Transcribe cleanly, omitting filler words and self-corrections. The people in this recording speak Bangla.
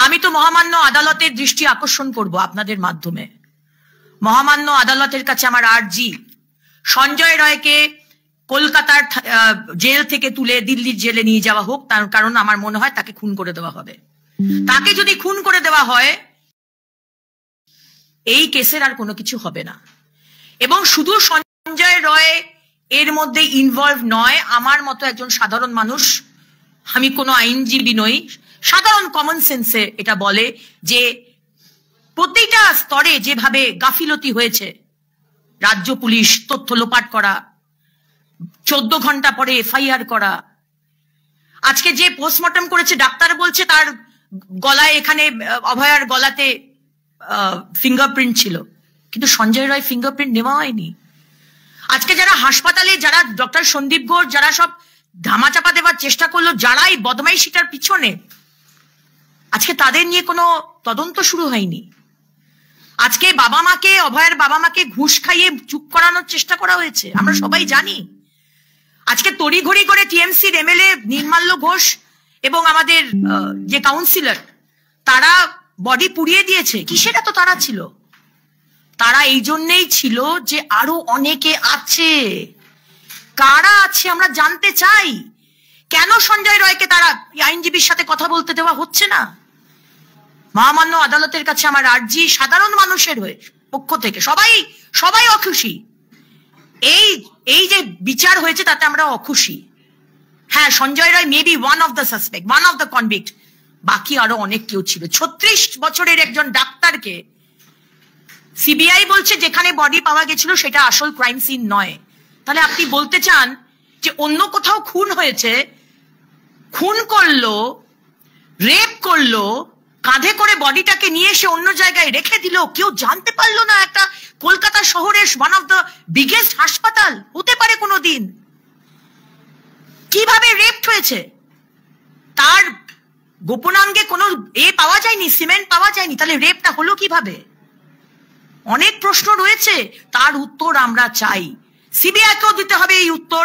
আমি তো মহামান্য আদালতের দৃষ্টি আকর্ষণ করব আপনাদের মাধ্যমে। মহামান্য আদালতের কাছে আমার আর্জি, সঞ্জয় রায়কে কলকাতার জেল থেকে তুলে দিল্লির জেলে নিয়ে যাওয়া হোক, তার কারণ আমার মনে হয় তাকে খুন করে দেওয়া হবে। তাকে যদি খুন করে দেওয়া হয় এই কেসের আর কোনো কিছু হবে না। এবং শুধু সঞ্জয় রায় এর মধ্যে ইনভলভ নয়, আমার মতো একজন সাধারণ মানুষ, আমি কোনো আইনজীবী নই, সাধারণ কমন সেন্সে এটা বলে যে প্রতিটা স্তরে যেভাবে গাফিলতি হয়েছে, রাজ্য পুলিশ তথ্য লোপাট করা, 14 ঘন্টা পরে এফআইআর করা, আজকে যে পোস্টমর্টম করেছে ডাক্তার বলছে তার গলায়, এখানে অভয়ার গলাতে ফিঙ্গারপ্রিন্ট ছিল, কিন্তু সঞ্জয় রায় ফিঙ্গারপ্রিন্ট নেওয়া হয়নি। আজকে যারা হাসপাতালে, যারা ডক্টর সন্দীপ ঘোষ, যারা সব ধামাচাপা দেওয়ার চেষ্টা করলো, যারা এই বদমাইশিটার পিছনে, আজকে তাদের নিয়ে কোনো তদন্ত শুরু হয়নি। আজকে বাবা মাকে, অভয়ের বাবা মাকে ঘুষ খাইয়ে চুপ করানোর চেষ্টা করা হয়েছে, আমরা সবাই জানি। আজকে তড়িঘড়ি করে টিএমসির এমএলএ নির্মাল্য ঘোষ এবং আমাদের যে কাউন্সিলর, তারা বডি পুড়িয়ে দিয়েছে। কিসের এত তারা ছিল? তারা এই জন্যেই ছিল যে আরো অনেকে আছে। কারা আছে আমরা জানতে চাই। কেন সঞ্জয় রায়কে তারা আইনজীবীর সাথে কথা বলতে দেওয়া হচ্ছে না? মহামান্য আদালতের কাছে আমার আর্জি, সাধারণ মানুষের হয়ে পক্ষ থেকে সবাই অখুশি। এই যে বিচার হয়েছে তাতে আমরা অখুশি। হ্যাঁ, Sanjay Roy maybe one of the suspect, one of the convict, বাকি আরো অনেক কেউ ছিল। 36 বছরের একজন ডাক্তারকে সিবিআই বলছে যেখানে বডি পাওয়া গেছিল সেটা আসল ক্রাইম সিন নয়। তাহলে আপনি বলতে চান যে অন্য কোথাও খুন হয়েছে, খুন করলো, রেপ করলো, কাঁধে করে বডিটাকে নিয়ে এসে অন্য জায়গায় রেখে দিল, কেউ জানতে পারলো না? একটা কলকাতা শহরের ওয়ান অফ দ্য বিগেস্ট হাসপাতাল হতে পারে কোনোদিন। কিভাবে রেপড হয়েছে? তার গোপনাঙ্গে কোনো পাওয়া যায়নি, সিমেন্ট পাওয়া যায়নি, তাহলে রেপটা হলো কিভাবে? অনেক প্রশ্ন রয়েছে, তার উত্তর আমরা চাই। সিবিআইকেও দিতে হবে এই উত্তর।